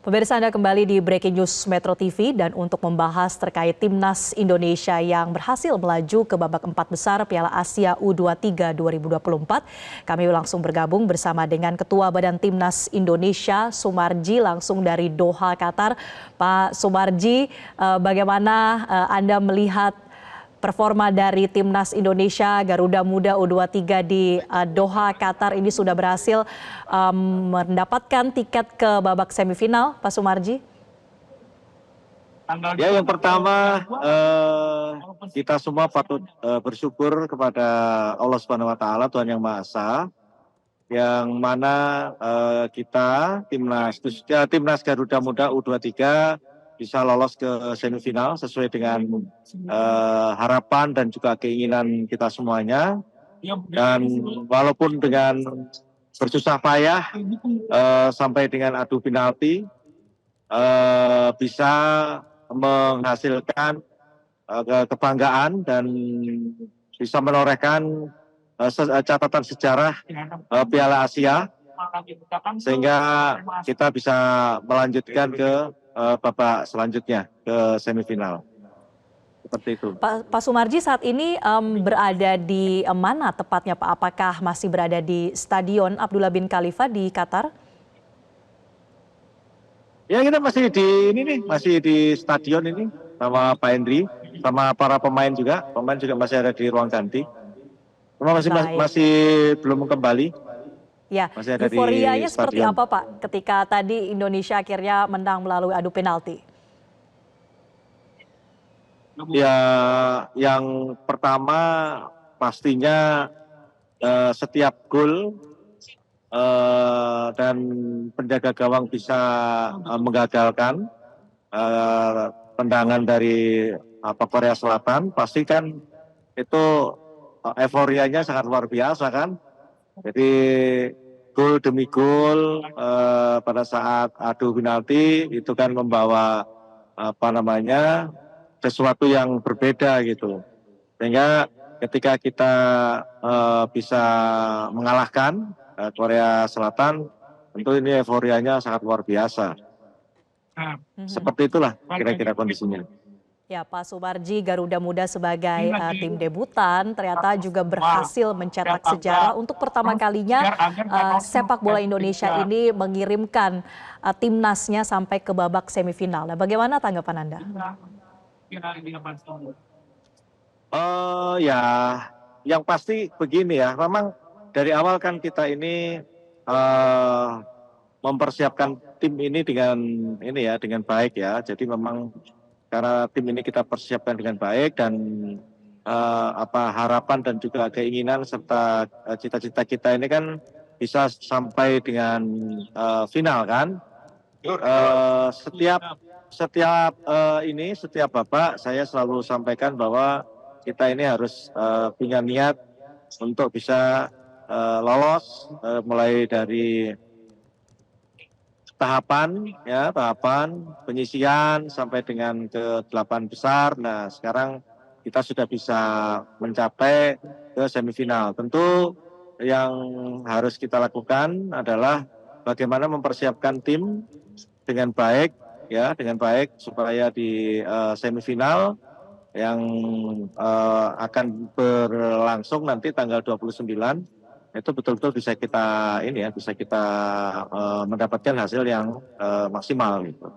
Pemirsa, Anda kembali di Breaking News Metro TV dan untuk membahas terkait Timnas Indonesia yang berhasil melaju ke babak 4 besar Piala Asia U23 2024, kami langsung bergabung bersama dengan Ketua Badan Timnas Indonesia, Sumarji, langsung dari Doha, Qatar. Pak Sumarji, bagaimana Anda melihat performa dari Timnas Indonesia Garuda Muda U23 di Doha, Qatar ini sudah berhasil mendapatkan tiket ke babak semifinal, Pak Sumarji? Ya, yang pertama kita semua patut bersyukur kepada Allah Subhanahu Wa Taala, Tuhan Yang Maha Esa, yang mana kita timnas Garuda Muda U23 bisa lolos ke semifinal sesuai dengan harapan dan juga keinginan kita semuanya. Dan walaupun dengan bersusah payah sampai dengan adu penalti bisa menghasilkan kebanggaan dan bisa menorehkan catatan sejarah Piala Asia, sehingga kita bisa melanjutkan ke babak selanjutnya, ke semifinal. Seperti itu. Pak Sumarji saat ini berada di mana tepatnya, Pak? Apakah masih berada di Stadion Abdullah bin Khalifa di Qatar? Ya, kita masih di masih di stadion ini sama Pak Hendri, sama para pemain juga. Pemain juga masih ada di ruang ganti. Cuma masih belum kembali. Ya, masih ada euforianya di seperti stadion. apa, Pak, ketika tadi Indonesia akhirnya menang melalui adu penalti? Ya, yang pertama pastinya setiap gol dan penjaga gawang bisa menggagalkan tendangan dari Korea Selatan, pasti kan itu euforianya sangat luar biasa kan. Jadi gol demi gol pada saat adu penalti itu kan membawa sesuatu yang berbeda gitu. Sehingga ketika kita bisa mengalahkan Korea Selatan, tentu ini euforianya sangat luar biasa. Seperti itulah kira-kira kondisinya. Ya, Pak Sumarji, Garuda Muda sebagai tim debutan ternyata juga berhasil mencetak sejarah untuk pertama kalinya sepak bola Indonesia ini mengirimkan timnasnya sampai ke babak semifinal. Nah, bagaimana tanggapan Anda? Ya, yang pasti begini ya, memang dari awal kan kita ini mempersiapkan tim ini dengan baik ya. Jadi memang karena tim ini kita persiapkan dengan baik dan harapan dan juga keinginan serta cita-cita kita ini kan bisa sampai dengan final kan. Setiap babak saya selalu sampaikan bahwa kita ini harus punya niat untuk bisa lolos mulai dari tahapan penyisian sampai dengan ke 8 besar. Nah, sekarang kita sudah bisa mencapai ke semifinal. Tentu yang harus kita lakukan adalah bagaimana mempersiapkan tim dengan baik supaya di semifinal yang akan berlangsung nanti tanggal 29 itu betul-betul bisa kita mendapatkan hasil yang maksimal gitu.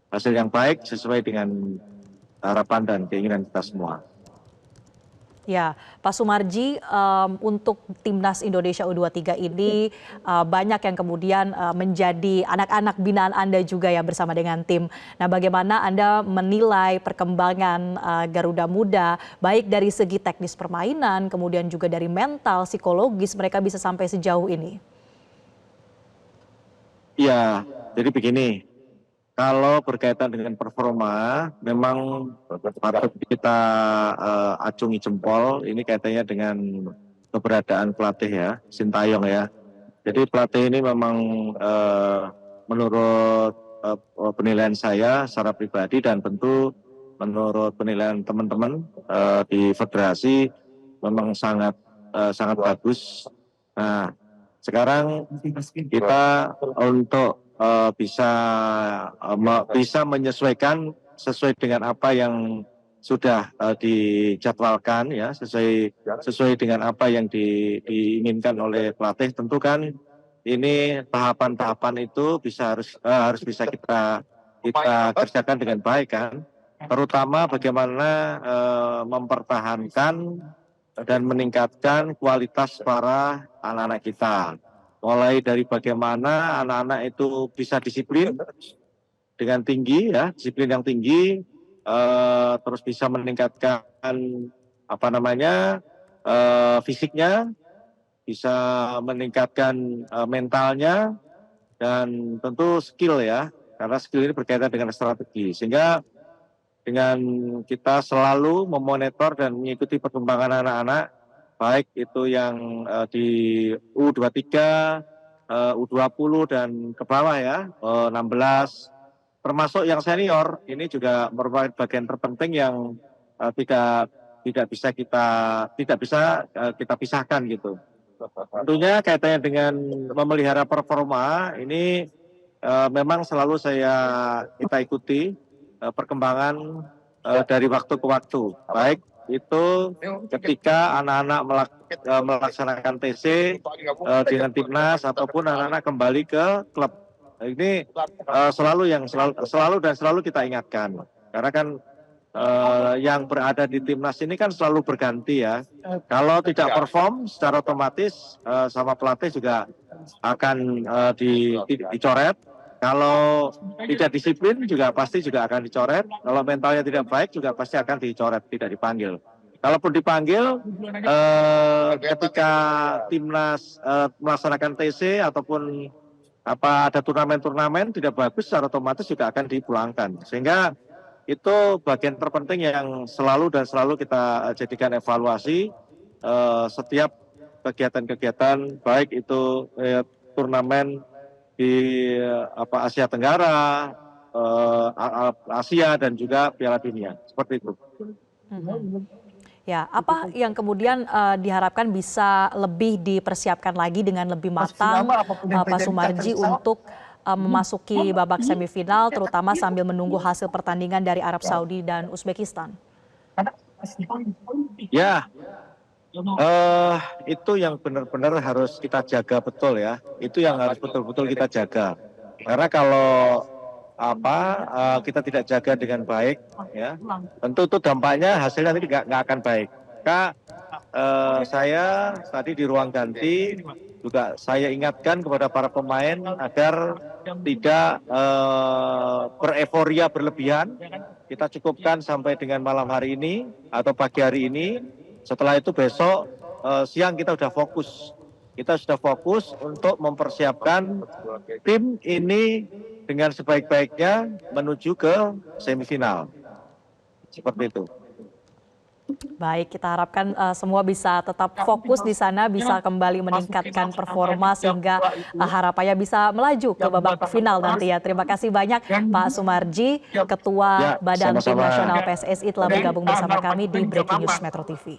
Hasil yang baik sesuai dengan harapan dan keinginan kita semua. Ya, Pak Sumarji, untuk Timnas Indonesia U23 ini banyak yang kemudian menjadi anak-anak binaan Anda juga ya bersama dengan tim. Nah, bagaimana Anda menilai perkembangan Garuda Muda, baik dari segi teknis permainan, kemudian juga dari mental, psikologis, mereka bisa sampai sejauh ini? Ya, jadi begini. Kalau berkaitan dengan performa, memang patut kita acungi jempol. Ini kaitannya dengan keberadaan pelatih ya, Sintayong ya. Jadi pelatih ini memang menurut penilaian saya secara pribadi dan tentu menurut penilaian teman-teman di federasi memang sangat bagus. Nah, sekarang kita untuk bisa menyesuaikan sesuai dengan apa yang sudah dijadwalkan ya, sesuai dengan apa yang diinginkan oleh pelatih. Tentu kan ini tahapan-tahapan itu harus bisa kita kerjakan dengan baik kan. Terutama bagaimana mempertahankan dan meningkatkan kualitas para anak-anak kita. Mulai dari bagaimana anak-anak itu bisa disiplin dengan tinggi ya, disiplin yang tinggi, terus bisa meningkatkan fisiknya, bisa meningkatkan mentalnya, dan tentu skill ya, karena skill ini berkaitan dengan strategi. Sehingga dengan kita selalu memonitor dan mengikuti perkembangan anak-anak, baik itu yang di U23, U20 dan ke bawah ya, 16, termasuk yang senior, ini juga merupakan bagian terpenting yang tidak bisa kita pisahkan gitu. Tentunya kaitannya dengan memelihara performa ini memang selalu kita ikuti perkembangan dari waktu ke waktu, baik itu ketika anak-anak melaksanakan TC dengan timnas ataupun anak-anak kembali ke klub. Ini selalu kita ingatkan, karena kan yang berada di timnas ini kan selalu berganti ya. Kalau tidak perform secara otomatis sama pelatih juga akan dicoret. Kalau tidak disiplin juga pasti akan dicoret. Kalau mentalnya tidak baik juga pasti akan dicoret, tidak dipanggil. Kalaupun dipanggil ketika timnas melaksanakan TC ataupun ada turnamen-turnamen tidak bagus, secara otomatis juga akan dipulangkan. Sehingga itu bagian terpenting yang selalu kita jadikan evaluasi setiap kegiatan-kegiatan, baik itu turnamen di Asia Tenggara, Asia dan juga Piala Dunia, seperti itu. Ya, apa yang kemudian diharapkan bisa lebih dipersiapkan lagi dengan lebih matang Pak Sumarji untuk memasuki babak semifinal, terutama sambil menunggu hasil pertandingan dari Arab Saudi dan Uzbekistan? Ya, itu yang benar-benar harus kita jaga betul ya. Itu yang harus betul-betul kita jaga. Karena kalau kita tidak jaga dengan baik, ya, tentu itu dampaknya hasilnya nanti nggak akan baik. Saya tadi di ruang ganti juga saya ingatkan kepada para pemain agar tidak bereforia berlebihan. Kita cukupkan sampai dengan malam hari ini atau pagi hari ini. Setelah itu besok siang kita sudah fokus. Kita sudah fokus untuk mempersiapkan tim ini dengan sebaik-baiknya menuju ke semifinal. Seperti itu. Baik, kita harapkan semua bisa tetap fokus di sana, bisa kembali meningkatkan performa sehingga harapannya bisa melaju ke babak final nanti ya. Terima kasih banyak Pak Sumarji, Ketua Badan Tim Nasional PSSI telah bergabung bersama kami di Breaking News Metro TV.